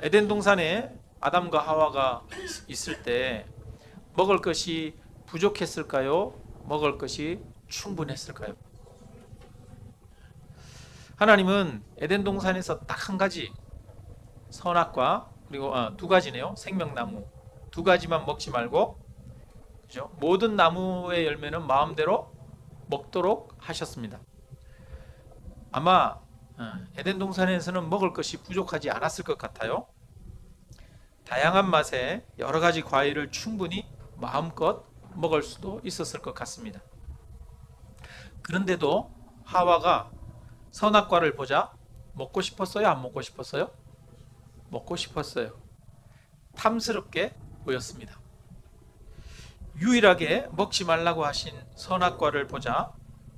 에덴 동산에 아담과 하와가 있을 때 먹을 것이 부족했을까요? 먹을 것이 충분했을까요? 하나님은 에덴 동산에서 딱 한 가지 선악과 그리고 두 가지네요. 생명나무 두 가지만 먹지 말고, 그죠? 모든 나무의 열매는 마음대로 먹도록 하셨습니다. 아마 에덴 동산에서는 먹을 것이 부족하지 않았을 것 같아요. 다양한 맛의 여러 가지 과일을 충분히 마음껏 먹을 수도 있었을 것 같습니다. 그런데도 하와가 선악과를 보자 먹고 싶었어요? 안 먹고 싶었어요? 먹고 싶었어요. 탐스럽게 보였습니다. 유일하게 먹지 말라고 하신 선악과를 보자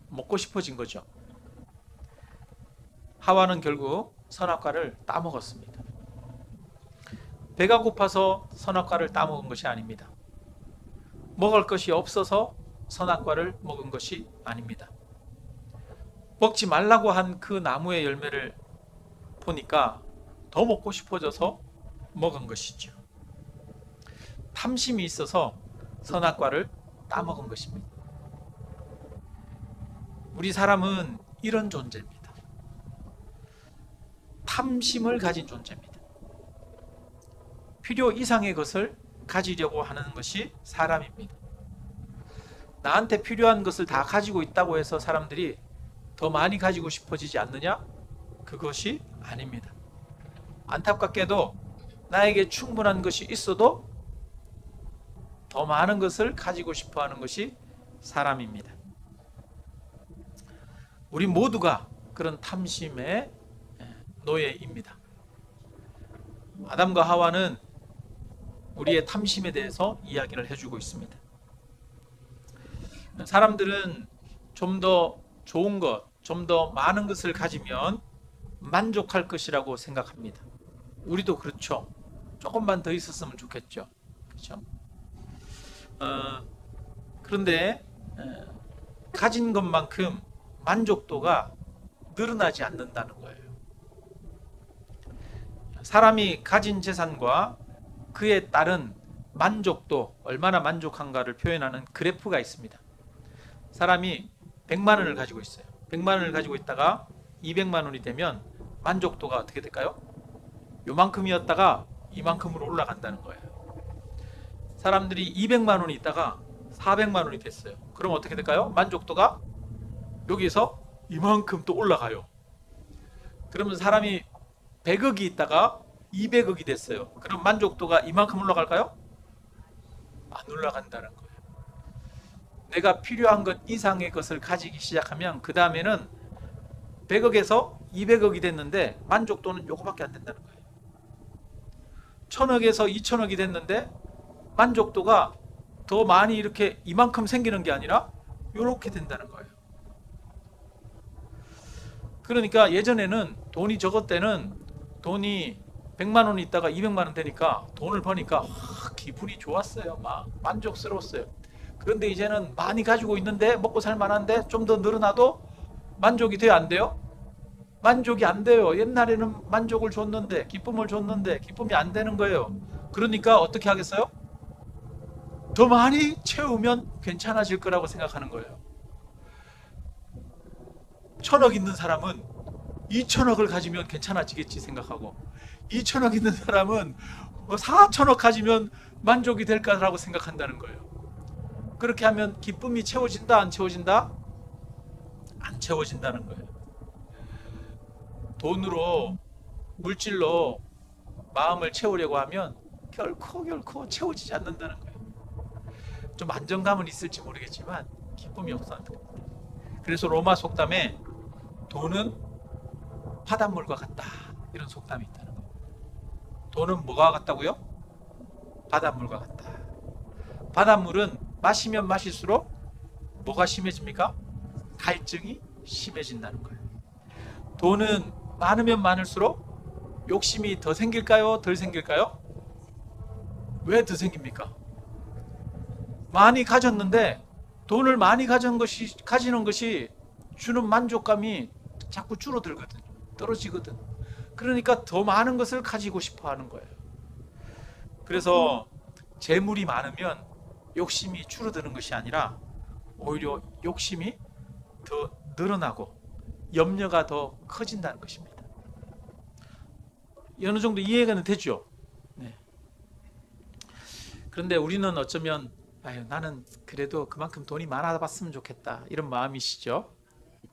먹고 싶어진 거죠. 하와는 결국 선악과를 따먹었습니다. 배가 고파서 선악과를 따먹은 것이 아닙니다. 먹을 것이 없어서 선악과를 먹은 것이 아닙니다. 먹지 말라고 한 그 나무의 열매를 보니까 더 먹고 싶어져서 먹은 것이죠. 탐심이 있어서 선악과를 따먹은 것입니다. 우리 사람은 이런 존재입니다. 탐심을 가진 존재입니다. 필요 이상의 것을 가지려고 하는 것이 사람입니다. 나한테 필요한 것을 다 가지고 있다고 해서 사람들이 더 많이 가지고 싶어지지 않느냐? 그것이 아닙니다. 안타깝게도 나에게 충분한 것이 있어도 더 많은 것을 가지고 싶어 하는 것이 사람입니다. 우리 모두가 그런 탐심의 노예입니다. 아담과 하와는 우리의 탐심에 대해서 이야기를 해주고 있습니다. 사람들은 좀 더 좋은 것, 좀 더 많은 것을 가지면 만족할 것이라고 생각합니다. 우리도 그렇죠. 조금만 더 있었으면 좋겠죠. 그렇죠? 그런데 가진 것만큼 만족도가 늘어나지 않는다는 거예요. 사람이 가진 재산과 그에 따른 만족도, 얼마나 만족한가를 표현하는 그래프가 있습니다. 사람이 100만 원을 가지고 있어요. 100만 원을 가지고 있다가 200만 원이 되면 만족도가 어떻게 될까요? 요만큼이었다가 이만큼으로 올라간다는 거예요. 사람들이 200만 원이 있다가 400만 원이 됐어요. 그럼 어떻게 될까요? 만족도가 여기서 이만큼 또 올라가요. 그러면 사람이 100억이 있다가 200억이 됐어요. 그럼 만족도가 이만큼 올라갈까요? 안 올라간다는 거예요. 내가 필요한 것 이상의 것을 가지기 시작하면 그 다음에는 100억에서 200억이 됐는데 만족도는 요거밖에 안 된다는 거예요. 1000억에서 2000억이 됐는데 만족도가 더 많이 이렇게 이만큼 생기는 게 아니라 요렇게 된다는 거예요. 그러니까 예전에는 돈이 적을 때는 돈이 100만 원이 있다가 200만 원 되니까 돈을 버니까 기분이 좋았어요. 막 만족스러웠어요. 그런데 이제는 많이 가지고 있는데 먹고 살 만한데 좀 더 늘어나도 만족이 돼요, 안 돼요? 만족이 안 돼요. 옛날에는 만족을 줬는데, 기쁨을 줬는데 기쁨이 안 되는 거예요. 그러니까 어떻게 하겠어요? 더 많이 채우면 괜찮아질 거라고 생각하는 거예요. 1000억 있는 사람은 2000억을 가지면 괜찮아지겠지 생각하고, 2000억 있는 사람은 4000억 가지면 만족이 될까라고 생각한다는 거예요. 그렇게 하면 기쁨이 채워진다, 안 채워진다? 안 채워진다는 거예요. 돈으로, 물질로 마음을 채우려고 하면 결코 채워지지 않는다는 거예요. 좀 안정감은 있을지 모르겠지만 기쁨이 없다는 거예요. 그래서 로마 속담에 돈은 바닷물과 같다, 이런 속담이 있다는 거예요. 돈은 뭐가 같다고요? 바닷물과 같다. 바닷물은 마시면 마실수록 뭐가 심해집니까? 갈증이 심해진다는 거예요. 돈은 많으면 많을수록 욕심이 더 생길까요? 덜 생길까요? 왜 더 생깁니까? 많이 가졌는데 돈을 많이 가지는 것이 주는 만족감이 자꾸 줄어들거든. 떨어지거든. 그러니까 더 많은 것을 가지고 싶어 하는 거예요. 그래서 재물이 많으면 욕심이 줄어드는 것이 아니라 오히려 욕심이 더 늘어나고 염려가 더 커진다는 것입니다. 어느 정도 이해가 되죠? 네. 그런데 우리는 어쩌면 아유, 나는 그래도 그만큼 돈이 많아봤으면 좋겠다 이런 마음이시죠?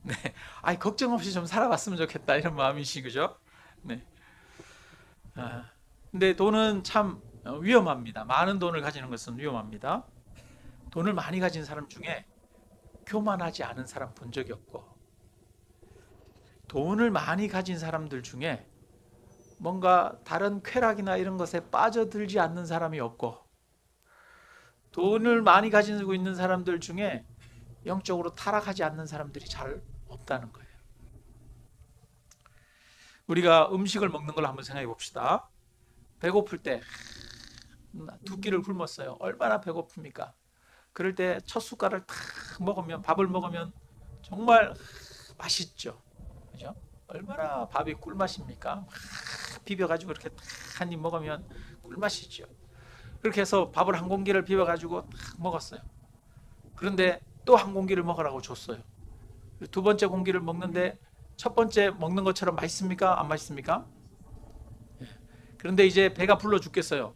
네. 아이, 걱정 없이 좀 살아봤으면 좋겠다 이런 마음이시죠? 네. 근데 돈은 참 위험합니다. 많은 돈을 가지는 것은 위험합니다. 돈을 많이 가진 사람 중에 교만하지 않은 사람 본 적이 없고, 돈을 많이 가진 사람들 중에 뭔가 다른 쾌락이나 이런 것에 빠져들지 않는 사람이 없고, 돈을 많이 가지고 있는 사람들 중에 영적으로 타락하지 않는 사람들이 잘 없다는 거예요. 우리가 음식을 먹는 걸 한번 생각해 봅시다. 배고플 때 두 끼를 굶었어요. 얼마나 배고픕니까? 그럴 때 첫 숟갈을 탁 먹으면, 밥을 먹으면 정말 맛있죠. 그죠? 얼마나 밥이 꿀맛입니까? 비벼가지고 이렇게 한 입 먹으면 꿀맛이죠. 그렇게 해서 밥을 한 공기를 비벼가지고 딱 먹었어요. 그런데 또 한 공기를 먹으라고 줬어요. 두 번째 공기를 먹는데 첫 번째 먹는 것처럼 맛있습니까? 안 맛있습니까? 그런데 이제 배가 불러 죽겠어요.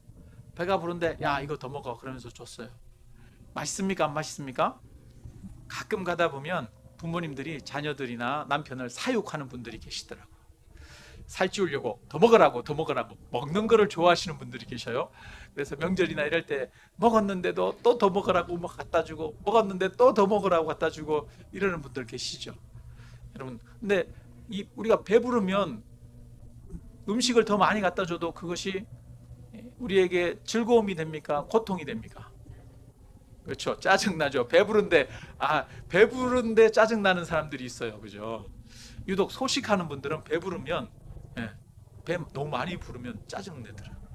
배가 부른데 야, 이거 더 먹어 그러면서 줬어요. 맛있습니까? 안 맛있습니까? 가끔 가다 보면 부모님들이 자녀들이나 남편을 사육하는 분들이 계시더라고요. 살찌우려고 더 먹으라고 먹는 거를 좋아하시는 분들이 계셔요. 그래서 명절이나 이럴 때 먹었는데도 또 더 먹으라고 막 갖다 주고, 먹었는데 또 더 먹으라고 갖다 주고 이러는 분들 계시죠. 여러분, 근데 우리가 배부르면 음식을 더 많이 갖다 줘도 그것이 우리에게 즐거움이 됩니까? 고통이 됩니까? 그렇죠. 짜증나죠. 배부른데 짜증나는 사람들이 있어요. 그죠? 유독 소식하는 분들은 배부르면, 배 너무 많이 부르면 짜증내더라고요.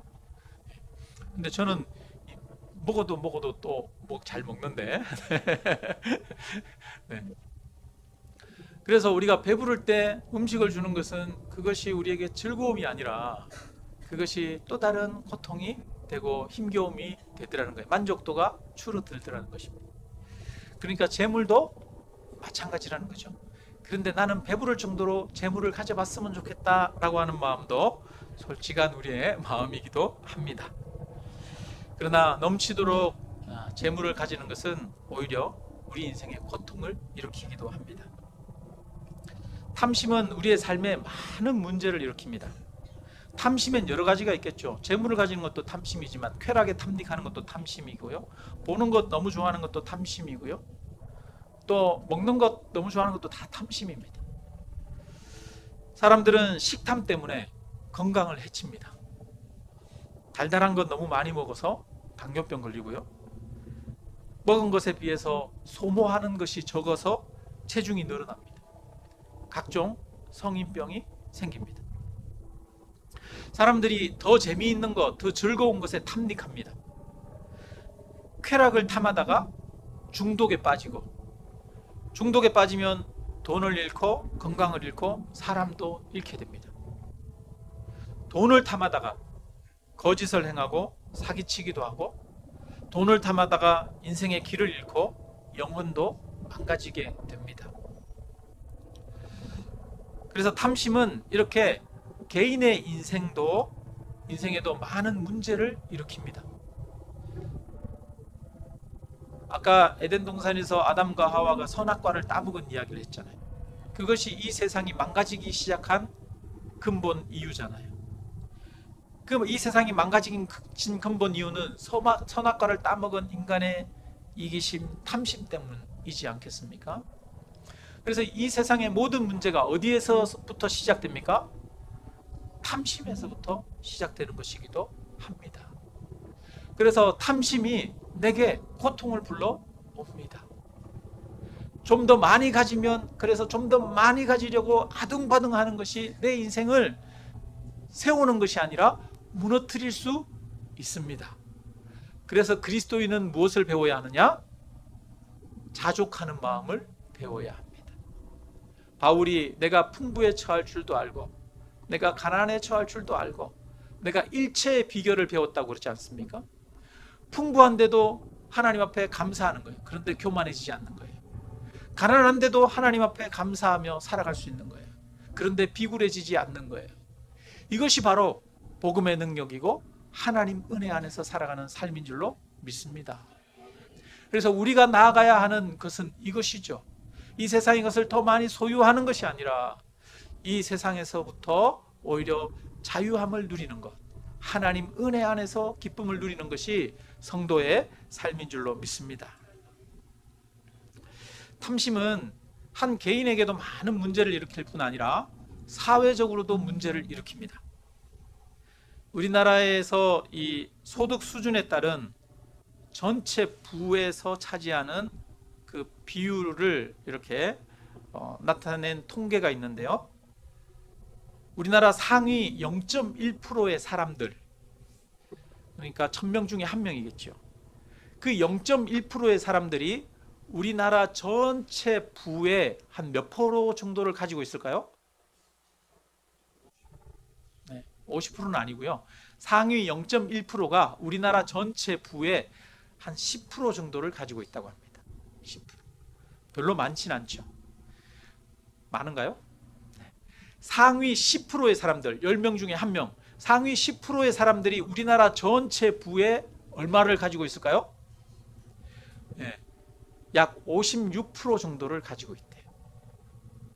근데 저는 먹어도 또 잘 먹는데. 네. 그래서 우리가 배부를 때 음식을 주는 것은 그것이 우리에게 즐거움이 아니라 그것이 또 다른 고통이 되고 힘겨움이 되더라는 거예요. 만족도가 줄어들더라는 것입니다. 그러니까 재물도 마찬가지라는 거죠. 그런데 나는 배부를 정도로 재물을 가져봤으면 좋겠다라고 하는 마음도 솔직한 우리의 마음이기도 합니다. 그러나 넘치도록 재물을 가지는 것은 오히려 우리 인생의 고통을 일으키기도 합니다. 탐심은 우리의 삶에 많은 문제를 일으킵니다. 탐심엔 여러 가지가 있겠죠. 재물을 가지는 것도 탐심이지만 쾌락에 탐닉하는 것도 탐심이고요. 보는 것 너무 좋아하는 것도 탐심이고요. 또 먹는 것 너무 좋아하는 것도 다 탐심입니다. 사람들은 식탐 때문에 건강을 해칩니다. 달달한 것 너무 많이 먹어서 당뇨병 걸리고요. 먹은 것에 비해서 소모하는 것이 적어서 체중이 늘어납니다. 각종 성인병이 생깁니다. 사람들이 더 재미있는 것, 더 즐거운 것에 탐닉합니다. 쾌락을 탐하다가 중독에 빠지고, 중독에 빠지면 돈을 잃고 건강을 잃고 사람도 잃게 됩니다. 돈을 탐하다가 거짓을 행하고 사기치기도 하고, 돈을 탐하다가 인생의 길을 잃고 영혼도 망가지게 됩니다. 그래서 탐심은 이렇게 개인의 인생에도 많은 문제를 일으킵니다. 아까 에덴 동산에서 아담과 하와가 선악과를 따먹은 이야기를 했잖아요. 그것이 이 세상이 망가지기 시작한 근본 이유잖아요. 그럼 이 세상이 망가진 근본 이유는 선악과를 따먹은 인간의 이기심, 탐심 때문이지 않겠습니까? 그래서 이 세상의 모든 문제가 어디에서부터 시작됩니까? 탐심에서부터 시작되는 것이기도 합니다. 그래서 탐심이 내게 고통을 불러옵니다. 좀 더 많이 가지면, 그래서 좀 더 많이 가지려고 아둥바둥하는 것이 내 인생을 세우는 것이 아니라 무너뜨릴 수 있습니다. 그래서 그리스도인은 무엇을 배워야 하느냐? 자족하는 마음을 배워야 합니다. 바울이 내가 풍부에 처할 줄도 알고 내가 가난에 처할 줄도 알고 내가 일체의 비결을 배웠다고 그러지 않습니까? 풍부한데도 하나님 앞에 감사하는 거예요. 그런데 교만해지지 않는 거예요. 가난한데도 하나님 앞에 감사하며 살아갈 수 있는 거예요. 그런데 비굴해지지 않는 거예요. 이것이 바로 복음의 능력이고 하나님 은혜 안에서 살아가는 삶인 줄로 믿습니다. 그래서 우리가 나아가야 하는 것은 이것이죠. 이 세상의 것을 더 많이 소유하는 것이 아니라 이 세상에서부터 오히려 자유함을 누리는 것, 하나님 은혜 안에서 기쁨을 누리는 것이 성도의 삶인 줄로 믿습니다. 탐심은 한 개인에게도 많은 문제를 일으킬 뿐 아니라 사회적으로도 문제를 일으킵니다. 우리나라에서 이 소득 수준에 따른 전체 부에서 차지하는 그 비율을 이렇게 나타낸 통계가 있는데요. 우리나라 상위 0.1%의 사람들, 그러니까 1000명 중에 1명이겠죠. 그 0.1%의 사람들이 우리나라 전체 부의 한 몇 프로 정도를 가지고 있을까요? 네, 50%는 아니고요. 상위 0.1%가 우리나라 전체 부의 한 10% 정도를 가지고 있다고 합니다. 10%. 별로 많진 않죠. 많은가요? 네. 상위 10%의 사람들, 10명 중에 1명, 상위 10%의 사람들이 우리나라 전체 부의 얼마를 가지고 있을까요? 네. 약 56% 정도를 가지고 있대요.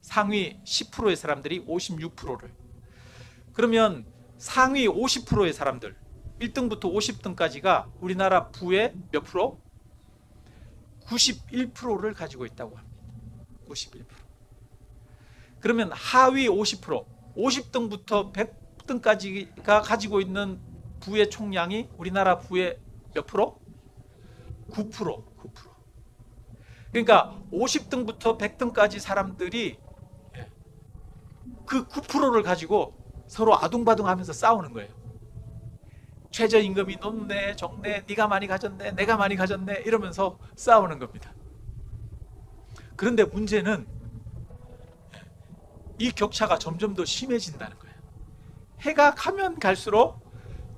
상위 10%의 사람들이 56%를. 그러면 상위 50%의 사람들, 1등부터 50등까지가 우리나라 부의 몇 프로? 91%를 가지고 있다고 합니다. 91%. 그러면 하위 50%, 50등부터 100등까지가 가지고 있는 부의 총량이 우리나라 부의 몇 프로? 9%. 그러니까 50등부터 100등까지 사람들이 그 9%를 가지고 서로 아둥바둥하면서 싸우는 거예요. 최저임금이 높네, 적네, 네가 많이 가졌네, 내가 많이 가졌네 이러면서 싸우는 겁니다. 그런데 문제는 이 격차가 점점 더 심해진다는 거예요. 해가 가면 갈수록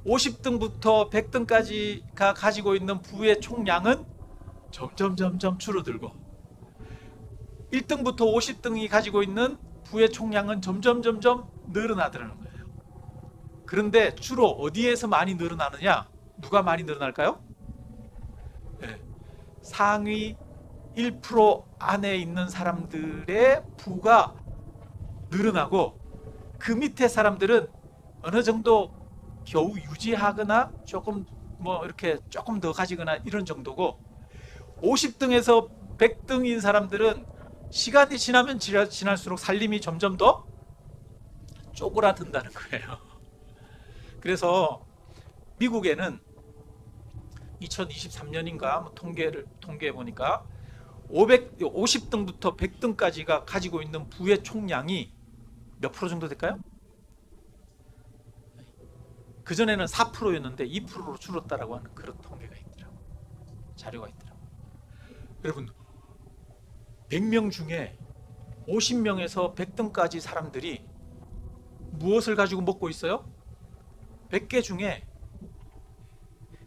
50등부터 100등까지가 가지고 있는 부의 총량은 점점 줄어들고 1등부터 50등이 가지고 있는 부의 총량은 점점 늘어나더라는 거예요. 그런데 주로 어디에서 많이 늘어나느냐? 누가 많이 늘어날까요? 네. 상위 1% 안에 있는 사람들의 부가 늘어나고 그 밑에 사람들은 어느 정도 겨우 유지하거나 조금 조금 더 가지거나 이런 정도고 50등에서 100등인 사람들은 시간이 지나면 지날수록 살림이 점점 더 쪼그라든다는 거예요. 그래서 미국에는 2023년인가 통계해 보니까 50등부터 100등까지가 가지고 있는 부의 총량이 몇 프로 정도 될까요? 그전에는 4%였는데 2%로 줄었다라고 하는 그런 통계가 있더라고요. 자료가 있더라고요. 여러분 100명 중에 50명에서 100등까지 사람들이 무엇을 가지고 먹고 있어요? 100개 중에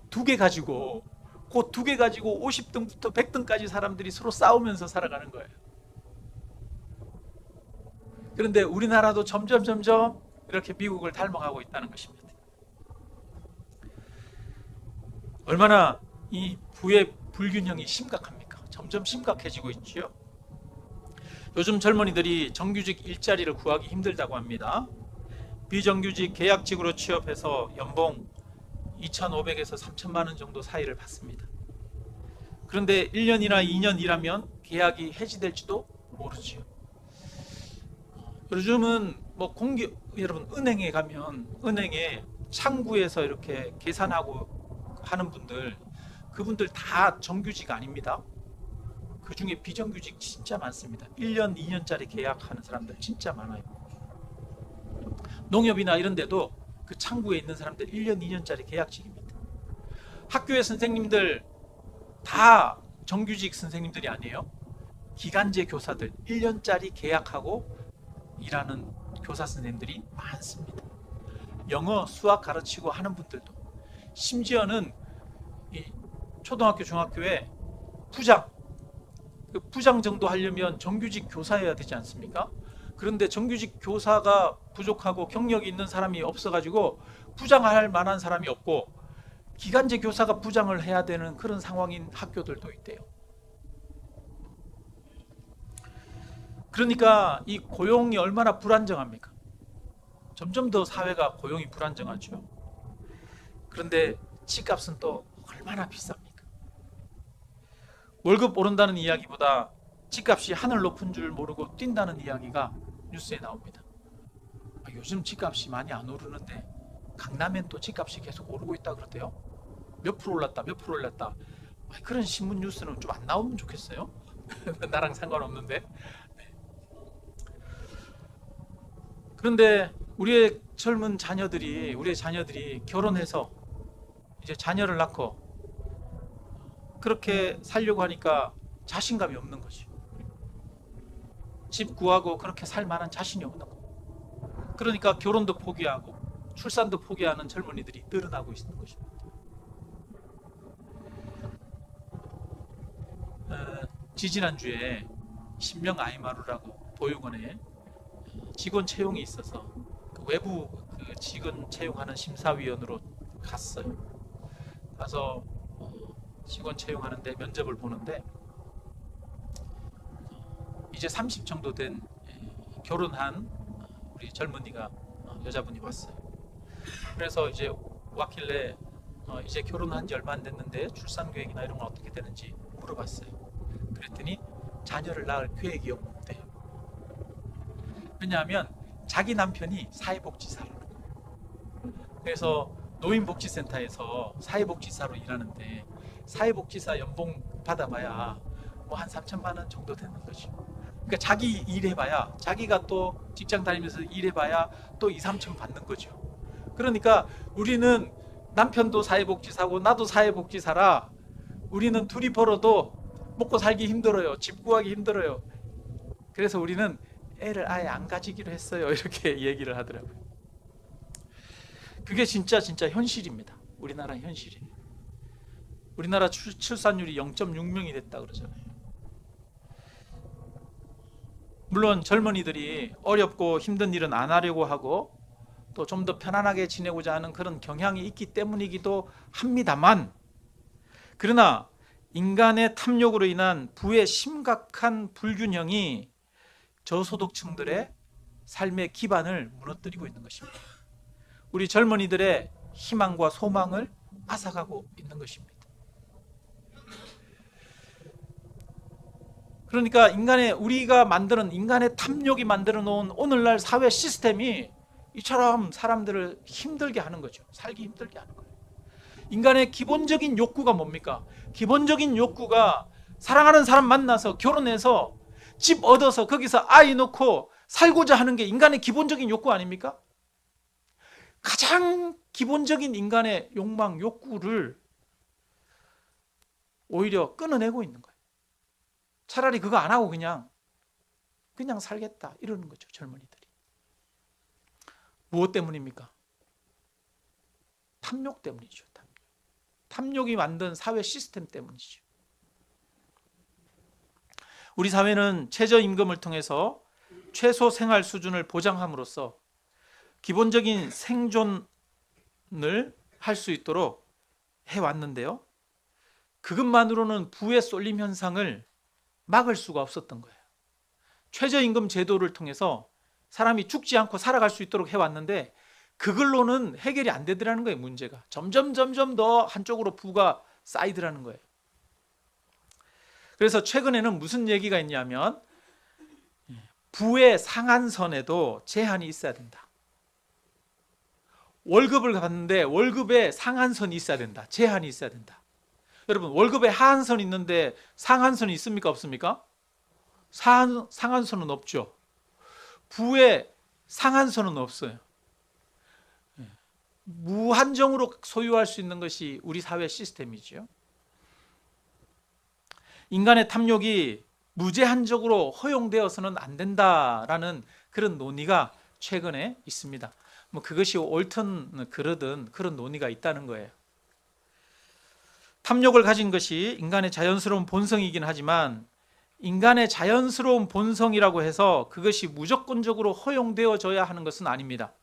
2개 가지고 그 2개 가지고 50등부터 100등까지 사람들이 서로 싸우면서 살아가는 거예요. 그런데 우리나라도 점점 이렇게 미국을 닮아가고 있다는 것입니다. 얼마나 이 부의 불균형이 심각합니까? 점점 심각해지고 있지요. 요즘 젊은이들이 정규직 일자리를 구하기 힘들다고 합니다. 비정규직 계약직으로 취업해서 연봉 2,500에서 3천만 원 정도 사이를 받습니다. 그런데 1년이나 2년 일하면 계약이 해지될지도 모르지요. 요즘은 여러분 은행에 가면 은행에 창구에서 이렇게 계산하고 하는 분들, 그분들 다 정규직 아닙니다. 그 중에 비정규직 진짜 많습니다. 1년, 2년짜리 계약하는 사람들 진짜 많아요. 농협이나 이런 데도 그 창구에 있는 사람들 1년, 2년짜리 계약직입니다. 학교의 선생님들 다 정규직 선생님들이 아니에요. 기간제 교사들 1년짜리 계약하고 일하는 교사 선생님들이 많습니다. 영어, 수학 가르치고 하는 분들도, 심지어는 이 초등학교, 중학교에 부장, 그 부장 정도 하려면 정규직 교사여야 되지 않습니까? 그런데 정규직 교사가 부족하고 경력이 있는 사람이 없어가지고 부장할 만한 사람이 없고 기간제 교사가 부장을 해야 되는 그런 상황인 학교들도 있대요. 그러니까 이 고용이 얼마나 불안정합니까? 점점 더 사회가 고용이 불안정하죠. 그런데 집값은 또 얼마나 비쌉니까? 월급 오른다는 이야기보다 집값이 하늘 높은 줄 모르고 뛴다는 이야기가 뉴스에 나옵니다. 요즘 집값이 많이 안 오르는데 강남엔 또 집값이 계속 오르고 있다 그러대요. 몇 프로 올랐다, 몇 프로 올랐다. 그런 신문 뉴스는 좀 안 나오면 좋겠어요. 나랑 상관없는데. 그런데 우리의 젊은 자녀들이, 우리의 자녀들이 결혼해서 이제 자녀를 낳고 그렇게 살려고 하니까 자신감이 없는 거지. 집 구하고 그렇게 살 만한 자신이 없는 거. 그러니까 결혼도 포기하고 출산도 포기하는 젊은이들이 늘어나고 있는 것입니다. 지지난주에 신명 아이마루라고 보육원에 직원 채용이 있어서 그 외부 그 직원 채용하는 심사위원으로 갔어요. 가서 직원 채용하는데 면접을 보는데 이제 30 정도 된 결혼한 우리 젊은이가 여자분이 왔어요. 그래서 이제 왔길래 이제 결혼한 지 얼마 안 됐는데 출산 계획이나 이런 건 어떻게 되는지 물어봤어요. 그랬더니 자녀를 낳을 계획이 없대요. 왜냐하면 자기 남편이 사회복지사로, 그래서 노인복지센터에서 사회복지사로 일하는데 사회복지사 연봉 받아봐야 뭐 한 3천만 원 정도 되는 거죠. 그러니까 자기 일해봐야, 자기가 또 직장 다니면서 일해봐야 또 2, 3천 받는 거죠. 그러니까 우리는 남편도 사회복지사고 나도 사회복지사라 우리는 둘이 벌어도 먹고 살기 힘들어요. 집 구하기 힘들어요. 그래서 우리는 애를 아예 안 가지기로 했어요. 이렇게 얘기를 하더라고요. 그게 진짜 현실입니다. 우리나라 현실이에요. 우리나라 출산율이 0.6명이 됐다 그러잖아요. 물론 젊은이들이 어렵고 힘든 일은 안 하려고 하고 또 좀 더 편안하게 지내고자 하는 그런 경향이 있기 때문이기도 합니다만, 그러나 인간의 탐욕으로 인한 부의 심각한 불균형이 저소득층들의 삶의 기반을 무너뜨리고 있는 것입니다. 우리 젊은이들의 희망과 소망을 앗아가고 있는 것입니다. 그러니까 우리가 만드는 인간의 탐욕이 만들어 놓은 오늘날 사회 시스템이 이처럼 사람들을 힘들게 하는 거죠. 살기 힘들게 하는 거예요. 인간의 기본적인 욕구가 뭡니까? 기본적인 욕구가 사랑하는 사람 만나서 결혼해서 집 얻어서 거기서 아이 놓고 살고자 하는 게 인간의 기본적인 욕구 아닙니까? 가장 기본적인 인간의 욕망, 욕구를 오히려 끊어내고 있는 거예요. 차라리 그거 안 하고 그냥 살겠다 이러는 거죠, 젊은이들이. 무엇 때문입니까? 탐욕 때문이죠. 탐욕이 만든 사회 시스템 때문이죠. 우리 사회는 최저임금을 통해서 최소 생활 수준을 보장함으로써 기본적인 생존을 할 수 있도록 해왔는데요. 그것만으로는 부의 쏠림 현상을 막을 수가 없었던 거예요. 최저임금 제도를 통해서 사람이 죽지 않고 살아갈 수 있도록 해왔는데 그걸로는 해결이 안 되더라는 거예요. 문제가 점점 더 한쪽으로 부가 쌓이더라는 거예요. 그래서 최근에는 무슨 얘기가 있냐면 부의 상한선에도 제한이 있어야 된다. 월급을 받는데 월급에 상한선이 있어야 된다. 제한이 있어야 된다. 여러분, 월급에 하한선이 있는데 상한선이 있습니까? 없습니까? 상한선은 없죠. 부의 상한선은 없어요. 무한정으로 소유할 수 있는 것이 우리 사회 시스템이죠. 인간의 탐욕이 무제한적으로 허용되어서는 안 된다라는 그런 논의가 최근에 있습니다. 그것이 옳든 그러든 그런 논의가 있다는 거예요. 탐욕을 가진 것이 인간의 자연스러운 본성이긴 하지만 인간의 자연스러운 본성이라고 해서 그것이 무조건적으로 허용되어져야 하는 것은 아닙니다.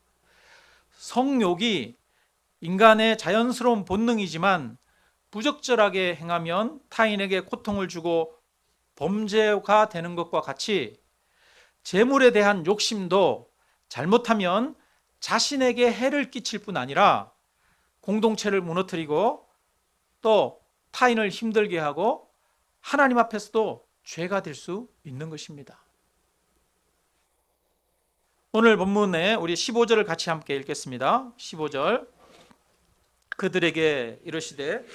성욕이 인간의 자연스러운 본능이지만 부적절하게 행하면 타인에게 고통을 주고 범죄가 되는 것과 같이 재물에 대한 욕심도 잘못하면 자신에게 해를 끼칠 뿐 아니라 공동체를 무너뜨리고 또 타인을 힘들게 하고 하나님 앞에서도 죄가 될 수 있는 것입니다. 오늘 본문에 우리 15절을 같이 함께 읽겠습니다. 15절. 그들에게 이르시되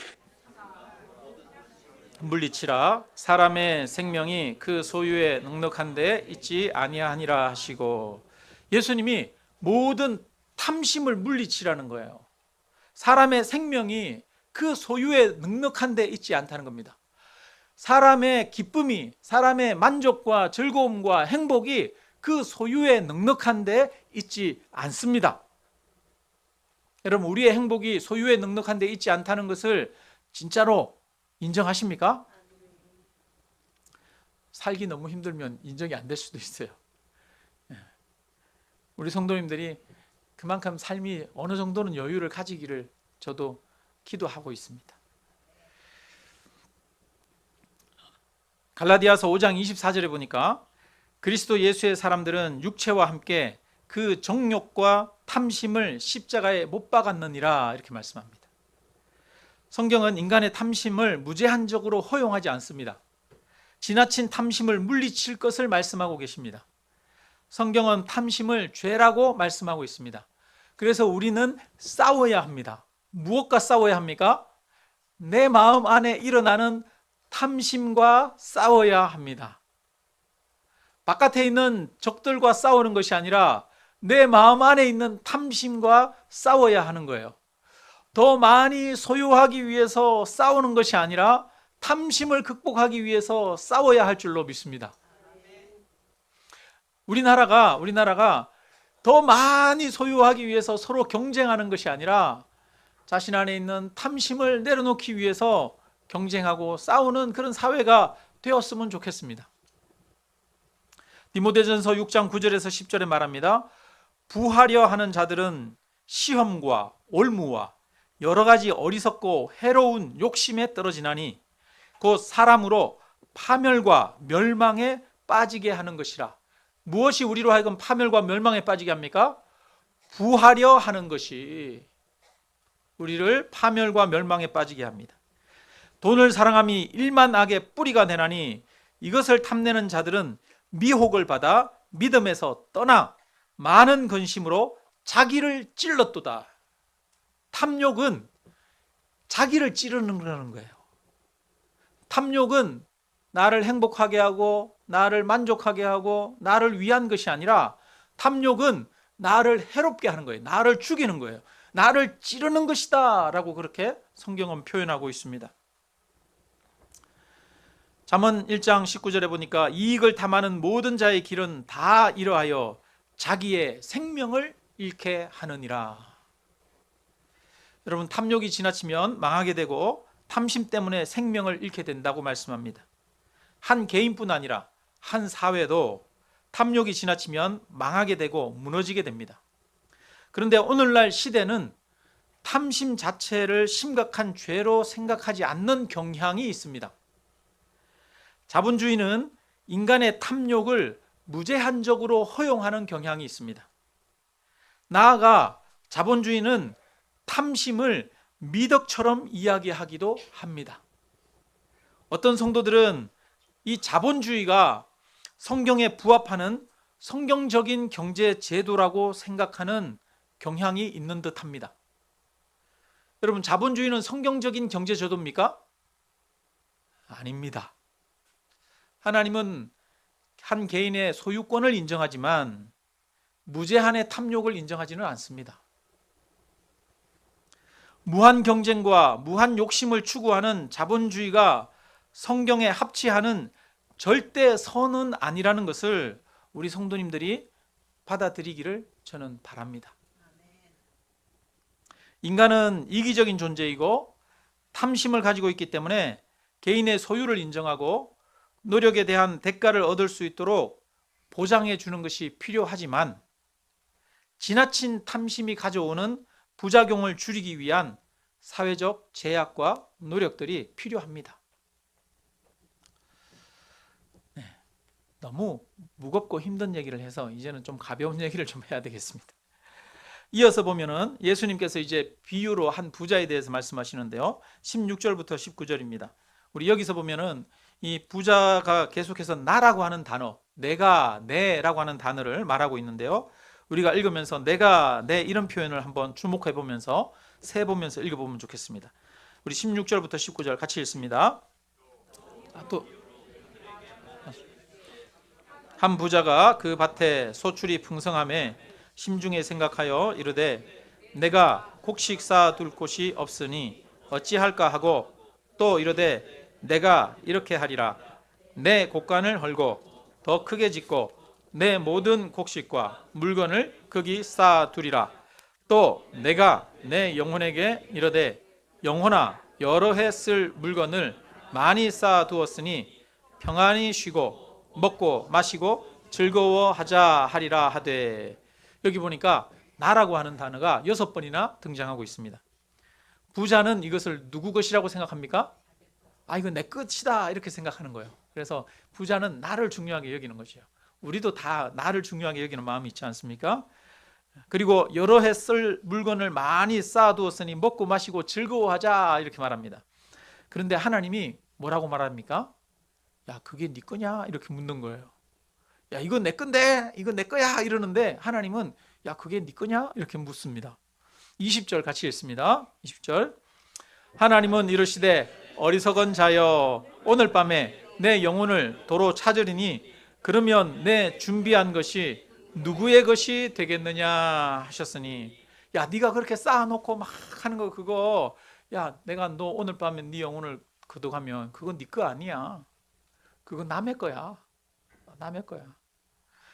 물리치라. 사람의 생명이 그 소유에 넉넉한데 있지 아니하니라 하시고, 예수님이 모든 탐심을 물리치라는 거예요. 사람의 생명이 그 소유에 넉넉한데 있지 않다는 겁니다. 사람의 기쁨이, 사람의 만족과 즐거움과 행복이 그 소유에 넉넉한데 있지 않습니다. 여러분, 우리의 행복이 소유에 넉넉한데 있지 않다는 것을 진짜로 인정하십니까? 살기 너무 힘들면 인정이 안 될 수도 있어요. 우리 성도님들이 그만큼 삶이 어느 정도는 여유를 가지기를 저도 기도하고 있습니다. 갈라디아서 5장 24절에 보니까 그리스도 예수의 사람들은 육체와 함께 그 정욕과 탐심을 십자가에 못 박았느니라 이렇게 말씀합니다. 성경은 인간의 탐심을 무제한적으로 허용하지 않습니다. 지나친 탐심을 물리칠 것을 말씀하고 계십니다. 성경은 탐심을 죄라고 말씀하고 있습니다. 그래서 우리는 싸워야 합니다. 무엇과 싸워야 합니까? 내 마음 안에 일어나는 탐심과 싸워야 합니다. 바깥에 있는 적들과 싸우는 것이 아니라 내 마음 안에 있는 탐심과 싸워야 하는 거예요. 더 많이 소유하기 위해서 싸우는 것이 아니라 탐심을 극복하기 위해서 싸워야 할 줄로 믿습니다. 우리나라가 더 많이 소유하기 위해서 서로 경쟁하는 것이 아니라 자신 안에 있는 탐심을 내려놓기 위해서 경쟁하고 싸우는 그런 사회가 되었으면 좋겠습니다. 디모데전서 6장 9절에서 10절에 말합니다. 부하려 하는 자들은 시험과 올무와 여러 가지 어리석고 해로운 욕심에 떨어지나니 곧 사람으로 파멸과 멸망에 빠지게 하는 것이라. 무엇이 우리로 하여금 파멸과 멸망에 빠지게 합니까? 부하려 하는 것이 우리를 파멸과 멸망에 빠지게 합니다. 돈을 사랑함이 일만 악의 뿌리가 되나니 이것을 탐내는 자들은 미혹을 받아 믿음에서 떠나 많은 근심으로 자기를 찔렀도다. 탐욕은 자기를 찌르는 거예요. 탐욕은 나를 행복하게 하고 나를 만족하게 하고 나를 위한 것이 아니라 탐욕은 나를 해롭게 하는 거예요. 나를 죽이는 거예요. 나를 찌르는 것이다 라고 그렇게 성경은 표현하고 있습니다. 잠언 1장 19절에 보니까 이익을 탐하는 모든 자의 길은 다 이러하여 자기의 생명을 잃게 하느니라. 여러분, 탐욕이 지나치면 망하게 되고 탐심 때문에 생명을 잃게 된다고 말씀합니다. 한 개인뿐 아니라 한 사회도 탐욕이 지나치면 망하게 되고 무너지게 됩니다. 그런데 오늘날 시대는 탐심 자체를 심각한 죄로 생각하지 않는 경향이 있습니다. 자본주의는 인간의 탐욕을 무제한적으로 허용하는 경향이 있습니다. 나아가 자본주의는 탐심을 미덕처럼 이야기하기도 합니다. 어떤 성도들은 이 자본주의가 성경에 부합하는 성경적인 경제 제도라고 생각하는 경향이 있는 듯합니다. 여러분, 자본주의는 성경적인 경제 제도입니까? 아닙니다. 하나님은 한 개인의 소유권을 인정하지만 무제한의 탐욕을 인정하지는 않습니다. 무한 경쟁과 무한 욕심을 추구하는 자본주의가 성경에 합치하는 절대 선은 아니라는 것을 우리 성도님들이 받아들이기를 저는 바랍니다. 인간은 이기적인 존재이고 탐심을 가지고 있기 때문에 개인의 소유를 인정하고 노력에 대한 대가를 얻을 수 있도록 보장해 주는 것이 필요하지만 지나친 탐심이 가져오는 부작용을 줄이기 위한 사회적 제약과 노력들이 필요합니다. 너무 무겁고 힘든 얘기를 해서 이제는 좀 가벼운 얘기를 좀 해야 되겠습니다. 이어서 보면은 예수님께서 이제 비유로 한 부자에 대해서 말씀하시는데요. 16절부터 19절입니다. 우리 여기서 보면은 이 부자가 계속해서 나라고 하는 단어, 내가, 내라고 하는 단어를 말하고 있는데요. 우리가 읽으면서 내가, 내 이런 표현을 한번 주목해 보면서 세보면서 읽어보면 좋겠습니다. 우리 16절부터 19절 같이 읽습니다. 한 부자가 그 밭에 소출이 풍성함에 심중에 생각하여 이르되 내가 곡식 쌓아둘 곳이 없으니 어찌할까 하고 또 이르되 내가 이렇게 하리라 내 곡간을 헐고 더 크게 짓고 내 모든 곡식과 물건을 거기 쌓아두리라. 또 내가 내 영혼에게 이르되 영혼아 여러 해 쓸 물건을 많이 쌓아두었으니 평안히 쉬고 먹고 마시고 즐거워하자 하리라 하되. 여기 보니까 나라고 하는 단어가 6번이나 등장하고 있습니다. 부자는 이것을 누구 것이라고 생각합니까? 이거 내 것이다 이렇게 생각하는 거예요. 그래서 부자는 나를 중요하게 여기는 것이에요. 우리도 다 나를 중요하게 여기는 마음이 있지 않습니까? 그리고 여러 해 쓸 물건을 많이 쌓아두었으니 먹고 마시고 즐거워하자 이렇게 말합니다. 그런데 하나님이 뭐라고 말합니까? 야 그게 네 거냐 이렇게 묻는 거예요. 야 이건 내 건데 이건 내 거야 이러는데 하나님은 야 그게 네 거냐 이렇게 묻습니다. 20절 같이 읽습니다. 20절 하나님은 이르시되 어리석은 자여 오늘 밤에 내 영혼을 도로 찾으리니 그러면 내 준비한 것이 누구의 것이 되겠느냐 하셨으니. 야 네가 그렇게 쌓아놓고 막 하는 거 그거 야 내가 너 오늘 밤에 네 영혼을 거둬가면 그건 네 거 아니야. 그건 남의 거야. 남의 거야.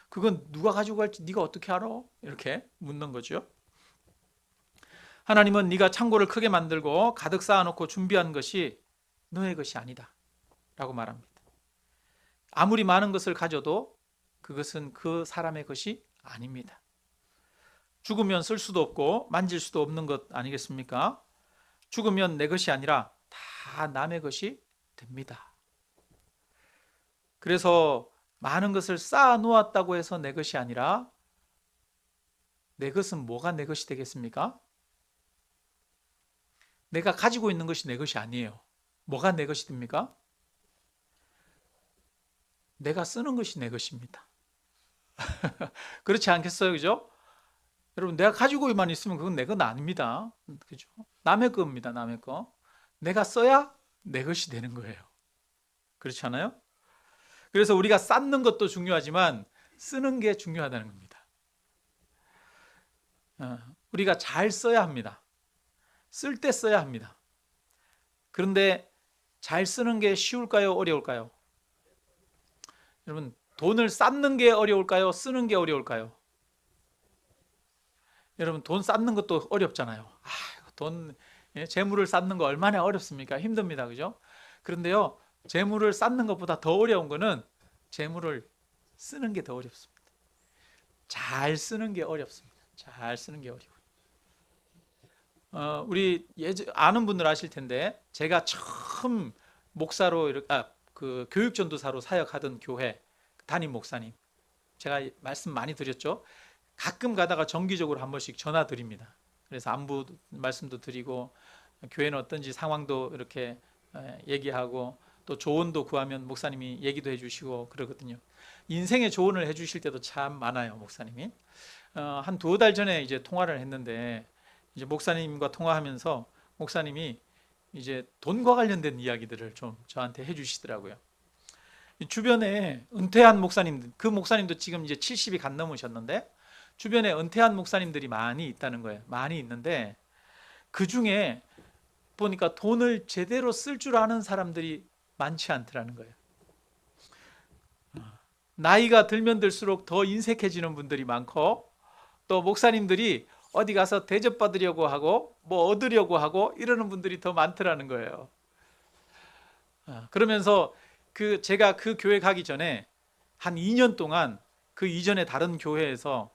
그건 누가 가지고 갈지 네가 어떻게 알아? 이렇게 묻는 거죠. 하나님은 네가 창고를 크게 만들고 가득 쌓아놓고 준비한 것이 너의 것이 아니다 라고 말합니다. 아무리 많은 것을 가져도 그것은 그 사람의 것이 아닙니다. 죽으면 쓸 수도 없고 만질 수도 없는 것 아니겠습니까? 죽으면 내 것이 아니라 다 남의 것이 됩니다. 그래서 많은 것을 쌓아 놓았다고 해서 내 것이 아니라 내 것은 뭐가 내 것이 되겠습니까? 내가 가지고 있는 것이 내 것이 아니에요. 뭐가 내 것이 됩니까? 내가 쓰는 것이 내 것입니다. 그렇지 않겠어요? 그죠? 여러분 내가 가지고만 있으면 그건 내 건 아닙니다. 그죠? 남의 겁니다. 남의 거. 내가 써야 내 것이 되는 거예요. 그렇지 않아요? 그래서 우리가 쌓는 것도 중요하지만 쓰는 게 중요하다는 겁니다. 우리가 잘 써야 합니다. 쓸 때 써야 합니다. 그런데 잘 쓰는 게 쉬울까요? 어려울까요? 여러분 돈을 쌓는 게 어려울까요? 쓰는 게 어려울까요? 여러분 돈 쌓는 것도 어렵잖아요. 재물을 쌓는 거 얼마나 어렵습니까? 힘듭니다. 그죠? 그런데요 재물을 쌓는 것보다 더 어려운 거는 재물을 쓰는 게 더 어렵습니다. 잘 쓰는 게 어렵습니다. 잘 쓰는 게 어려워요. 우리 아는 분들 아실 텐데 제가 처음 목사로 그 교육전도사로 사역하던 교회 담임 목사님 제가 말씀 많이 드렸죠. 가끔 가다가 정기적으로 한 번씩 전화 드립니다. 그래서 안부 말씀도 드리고 교회는 어떤지 상황도 이렇게 얘기하고 또 조언도 구하면 목사님이 얘기도 해주시고 그러거든요. 인생의 조언을 해주실 때도 참 많아요, 목사님이. 한 2달 전에 이제 통화를 했는데 이제 목사님과 통화하면서 목사님이 이제 돈과 관련된 이야기들을 좀 저한테 해주시더라고요. 주변에 은퇴한 목사님들, 그 목사님도 지금 이제 70이 간 넘으셨는데 주변에 은퇴한 목사님들이 많이 있다는 거예요. 많이 있는데 그 중에 보니까 돈을 제대로 쓸 줄 아는 사람들이 많지 않더라는 거예요. 나이가 들면 들수록 더 인색해지는 분들이 많고, 또 목사님들이 어디 가서 대접받으려고 하고 뭐 얻으려고 하고 이러는 분들이 더 많더라는 거예요. 그러면서 제가 그 교회 가기 전에 한 2년 동안 그 이전에 다른 교회에서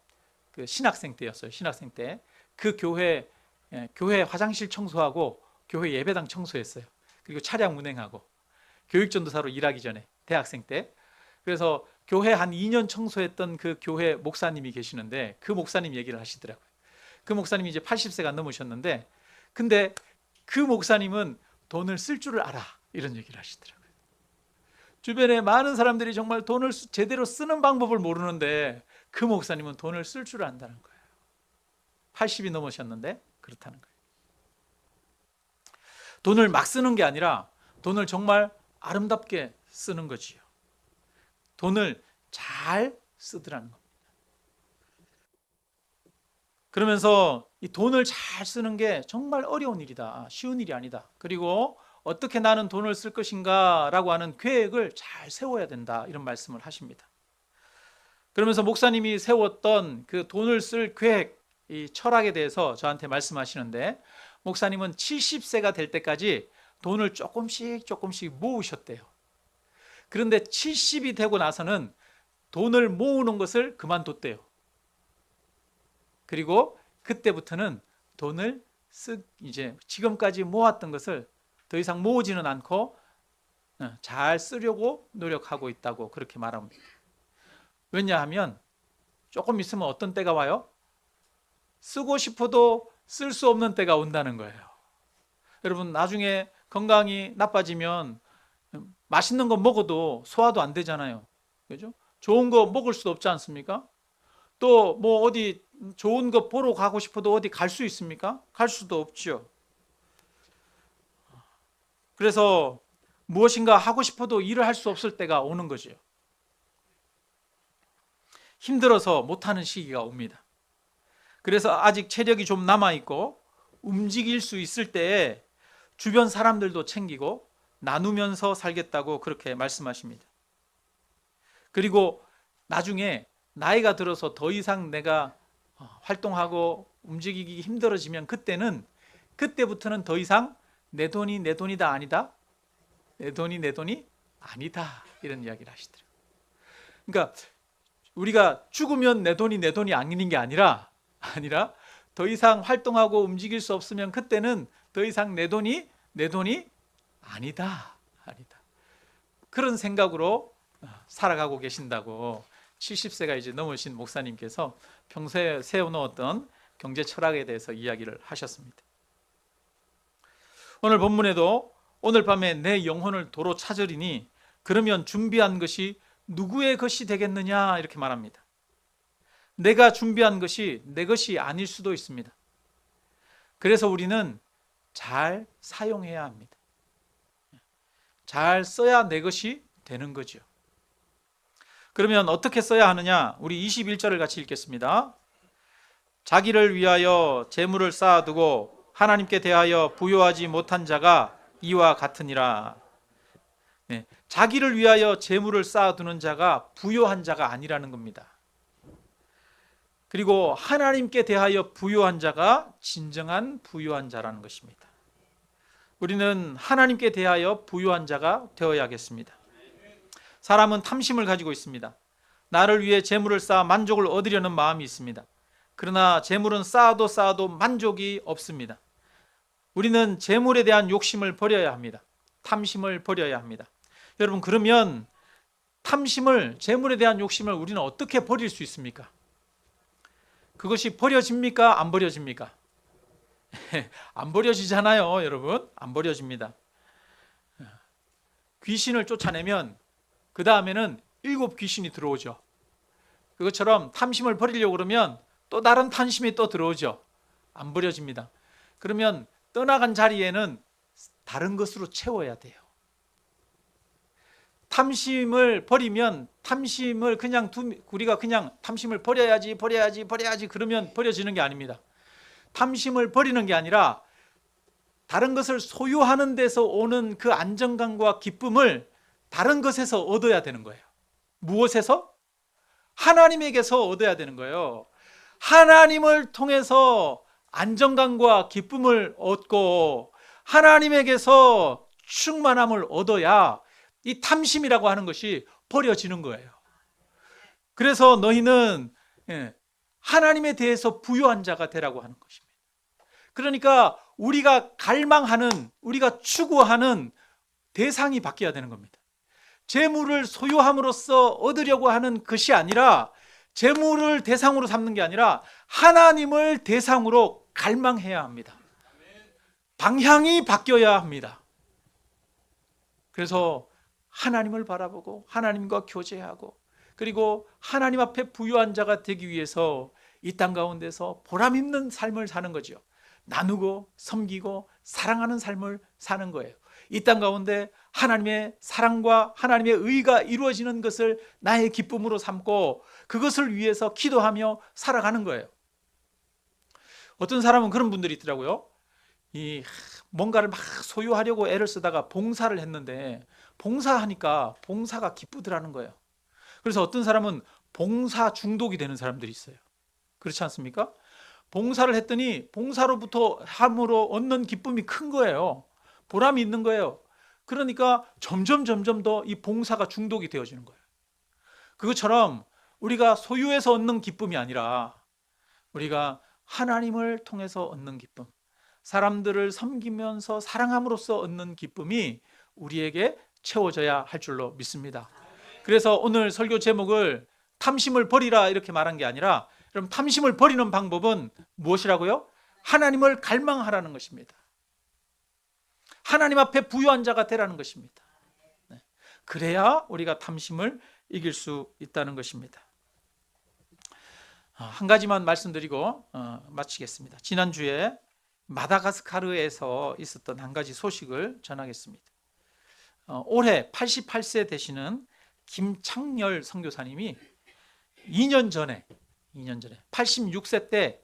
그 신학생 때였어요. 신학생 때 그 교회 화장실 청소하고 교회 예배당 청소했어요. 그리고 차량 운행하고 교육전도사로 일하기 전에 대학생 때. 그래서 교회 한 2년 청소했던 그 교회 목사님이 계시는데 그 목사님 얘기를 하시더라고요. 그 목사님이 이제 80세가 넘으셨는데, 근데 그 목사님은 돈을 쓸 줄을 알아, 이런 얘기를 하시더라고요. 주변에 많은 사람들이 정말 돈을 제대로 쓰는 방법을 모르는데 그 목사님은 돈을 쓸 줄 안다는 거예요. 80이 넘으셨는데 그렇다는 거예요. 돈을 막 쓰는 게 아니라 돈을 정말 아름답게 쓰는 거지요. 돈을 잘 쓰더라는 겁니다. 그러면서 이 돈을 잘 쓰는 게 정말 어려운 일이다. 쉬운 일이 아니다. 그리고 어떻게 나는 돈을 쓸 것인가 라고 하는 계획을 잘 세워야 된다. 이런 말씀을 하십니다. 그러면서 목사님이 세웠던 그 돈을 쓸 계획, 이 철학에 대해서 저한테 말씀하시는데, 목사님은 70세가 될 때까지 돈을 조금씩 모으셨대요. 그런데 70이 되고 나서는 돈을 모으는 것을 그만뒀대요. 그리고 그때부터는 돈을 이제 지금까지 모았던 것을 더 이상 모으지는 않고 잘 쓰려고 노력하고 있다고 그렇게 말합니다. 왜냐하면 조금 있으면 어떤 때가 와요? 쓰고 싶어도 쓸 수 없는 때가 온다는 거예요. 여러분, 나중에 건강이 나빠지면 맛있는 거 먹어도 소화도 안 되잖아요. 그죠? 좋은 거 먹을 수도 없지 않습니까? 또 뭐 어디 좋은 거 보러 가고 싶어도 어디 갈 수 있습니까? 갈 수도 없죠. 그래서 무엇인가 하고 싶어도 일을 할 수 없을 때가 오는 거죠. 힘들어서 못하는 시기가 옵니다. 그래서 아직 체력이 좀 남아있고 움직일 수 있을 때에 주변 사람들도 챙기고 나누면서 살겠다고 그렇게 말씀하십니다. 그리고 나중에 나이가 들어서 더 이상 내가 활동하고 움직이기 힘들어지면 그때부터는 더 이상 내 돈이다 아니다, 내 돈이 아니다, 이런 이야기를 하시더라고요. 그러니까 우리가 죽으면 내 돈이 아닌 게 아니라 더 이상 활동하고 움직일 수 없으면 그때는 더 이상 내 돈이 아니다. 그런 생각으로 살아가고 계신다고 70세가 이제 넘으신 목사님께서 평소에 세워놓았던 경제 철학에 대해서 이야기를 하셨습니다. 오늘 본문에도 오늘 밤에 내 영혼을 도로 찾으리니 그러면 준비한 것이 누구의 것이 되겠느냐, 이렇게 말합니다. 내가 준비한 것이 내 것이 아닐 수도 있습니다. 그래서 우리는 잘 사용해야 합니다. 잘 써야 내 것이 되는 거죠. 그러면 어떻게 써야 하느냐? 우리 21절을 같이 읽겠습니다. 자기를 위하여 재물을 쌓아두고 하나님께 대하여 부요하지 못한 자가 이와 같으니라. 자기를 위하여 재물을 쌓아두는 자가 부요한 자가 아니라는 겁니다. 그리고 하나님께 대하여 부요한 자가 진정한 부요한 자라는 것입니다. 우리는 하나님께 대하여 부요한 자가 되어야겠습니다. 사람은 탐심을 가지고 있습니다. 나를 위해 재물을 쌓아 만족을 얻으려는 마음이 있습니다. 그러나 재물은 쌓아도 만족이 없습니다. 우리는 재물에 대한 욕심을 버려야 합니다. 탐심을 버려야 합니다. 여러분, 그러면 재물에 대한 욕심을 우리는 어떻게 버릴 수 있습니까? 그것이 버려집니까? 안 버려집니까? 안 버려지잖아요, 여러분. 안 버려집니다. 귀신을 쫓아내면 그 다음에는 7 귀신이 들어오죠. 그것처럼 탐심을 버리려고 그러면 또 다른 탐심이 또 들어오죠. 안 버려집니다. 그러면 떠나간 자리에는 다른 것으로 채워야 돼요. 탐심을 버리면 우리가 그냥 탐심을 버려야지 그러면 버려지는 게 아닙니다. 탐심을 버리는 게 아니라 다른 것을 소유하는 데서 오는 그 안정감과 기쁨을 다른 것에서 얻어야 되는 거예요. 무엇에서? 하나님에게서 얻어야 되는 거예요. 하나님을 통해서 안정감과 기쁨을 얻고 하나님에게서 충만함을 얻어야 이 탐심이라고 하는 것이 버려지는 거예요. 그래서 너희는 하나님에 대해서 부유한 자가 되라고 하는 것입니다. 그러니까 우리가 갈망하는, 우리가 추구하는 대상이 바뀌어야 되는 겁니다. 재물을 소유함으로써 얻으려고 하는 것이 아니라, 재물을 대상으로 삼는 게 아니라 하나님을 대상으로 갈망해야 합니다. 방향이 바뀌어야 합니다. 그래서 하나님을 바라보고 하나님과 교제하고, 그리고 하나님 앞에 부유한 자가 되기 위해서 이 땅 가운데서 보람 있는 삶을 사는 거죠. 나누고 섬기고 사랑하는 삶을 사는 거예요. 이 땅 가운데 하나님의 사랑과 하나님의 의가 이루어지는 것을 나의 기쁨으로 삼고 그것을 위해서 기도하며 살아가는 거예요. 어떤 사람은 그런 분들이 있더라고요. 뭔가를 막 소유하려고 애를 쓰다가 봉사를 했는데 봉사하니까 봉사가 기쁘더라는 거예요. 그래서 어떤 사람은 봉사 중독이 되는 사람들이 있어요. 그렇지 않습니까? 봉사를 했더니 봉사로부터 함으로 얻는 기쁨이 큰 거예요. 보람이 있는 거예요. 그러니까 점점 더 이 봉사가 중독이 되어지는 거예요. 그것처럼 우리가 소유해서 얻는 기쁨이 아니라 우리가 하나님을 통해서 얻는 기쁨, 사람들을 섬기면서 사랑함으로써 얻는 기쁨이 우리에게 채워져야 할 줄로 믿습니다. 그래서 오늘 설교 제목을 탐심을 버리라 이렇게 말한 게 아니라, 그럼 탐심을 버리는 방법은 무엇이라고요? 하나님을 갈망하라는 것입니다. 하나님 앞에 부유한 자가 되라는 것입니다. 그래야 우리가 탐심을 이길 수 있다는 것입니다. 한 가지만 말씀드리고 마치겠습니다. 지난주에 마다가스카르에서 있었던 한 가지 소식을 전하겠습니다. 올해 88세 되시는 김창열 선교사님이 2년 전에 86세 때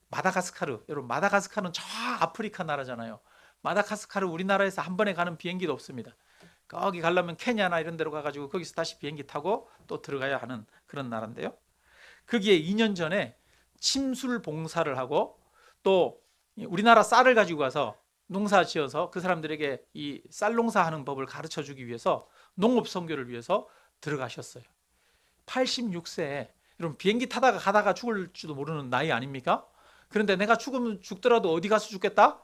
마다가스카르, 여러분 마다가스카르는 저 아프리카 나라잖아요. 마다가스카르 우리나라에서 한 번에 가는 비행기도 없습니다. 거기 가려면 케냐나 이런 데로 가가지고 거기서 다시 비행기 타고 또 들어가야 하는 그런 나라인데요. 거기에 2년 전에 침술 봉사를 하고 또 우리나라 쌀을 가지고 가서 농사 지어서 그 사람들에게 이 쌀 농사하는 법을 가르쳐 주기 위해서 농업 선교를 위해서 들어가셨어요. 86세에 여러분 비행기 타다가 가다가 죽을지도 모르는 나이 아닙니까? 그런데 내가 죽으면 죽더라도 어디 가서 죽겠다?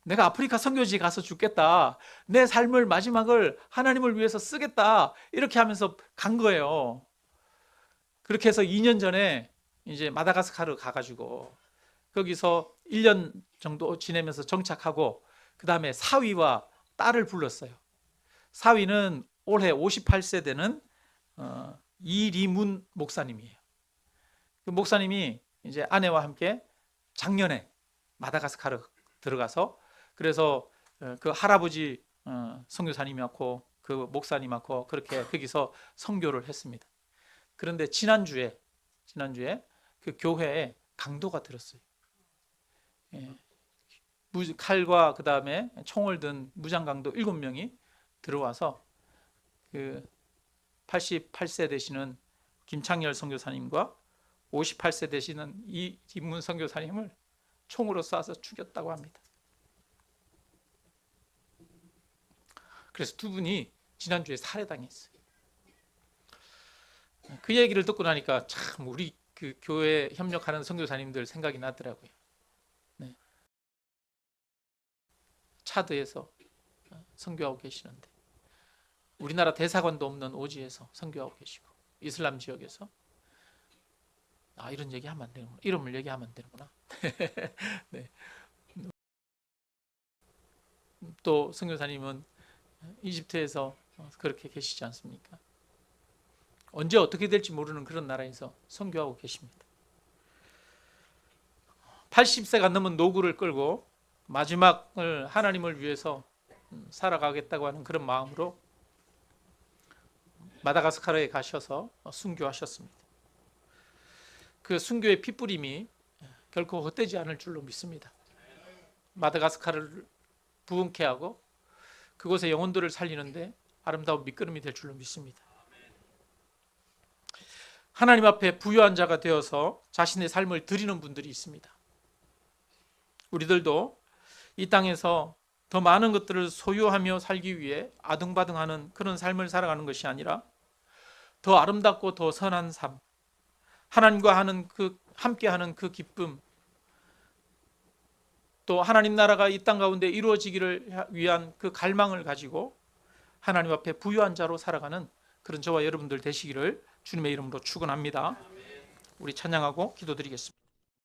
내가 아프리카 선교지에 가서 죽겠다. 내 삶을 마지막을 하나님을 위해서 쓰겠다. 이렇게 하면서 간 거예요. 그렇게 해서 2년 전에 이제 마다가스카르 가가지고 거기서 1년 정도 지내면서 정착하고 그 다음에 사위와 딸을 불렀어요. 사위는 올해 58세 되는 이리문 목사님이에요. 그 목사님이 이제 아내와 함께 작년에 마다가스카르 들어가서 그래서 그 할아버지 선교사님하고 그 목사님하고 그렇게 거기서 선교를 했습니다. 그런데 지난주에 그 교회에 강도가 들었어요. 칼과 그 다음에 총을 든 무장강도 7명이 들어와서 그 88세 되시는 김창열 선교사님과 58세 되시는 이문 선교사님을 총으로 쏴서 죽였다고 합니다. 그래서 두 분이 지난주에 살해당했어요. 그 얘기를 듣고 나니까 참 우리 그 교회 협력하는 선교사님들 생각이 나더라고요. 네. 차드에서 선교하고 계시는데 우리나라 대사관도 없는 오지에서 선교하고 계시고 이슬람 지역에서 이런 얘기하면 안 되는구나. 이름을 얘기하면 안 되는구나. 네. 또 선교사님은 이집트에서 그렇게 계시지 않습니까? 언제 어떻게 될지 모르는 그런 나라에서 선교하고 계십니다. 80세가 넘은 노구를 끌고 마지막을 하나님을 위해서 살아가겠다고 하는 그런 마음으로 마다가스카르에 가셔서 순교하셨습니다. 그 순교의 핏부림이 결코 헛되지 않을 줄로 믿습니다. 마다가스카르를 부흥케 하고 그곳의 영혼들을 살리는데 아름다운 밑거름이 될 줄로 믿습니다. 하나님 앞에 부유한 자가 되어서 자신의 삶을 드리는 분들이 있습니다. 우리들도 이 땅에서 더 많은 것들을 소유하며 살기 위해 아등바등하는 그런 삶을 살아가는 것이 아니라 더 아름답고 더 선한 삶, 하나님과 함께하는 그 기쁨, 또 하나님 나라가 이 땅 가운데 이루어지기를 위한 그 갈망을 가지고 하나님 앞에 부유한 자로 살아가는 그런 저와 여러분들 되시기를 주님의 이름으로 축원합니다. 우리 찬양하고 기도드리겠습니다.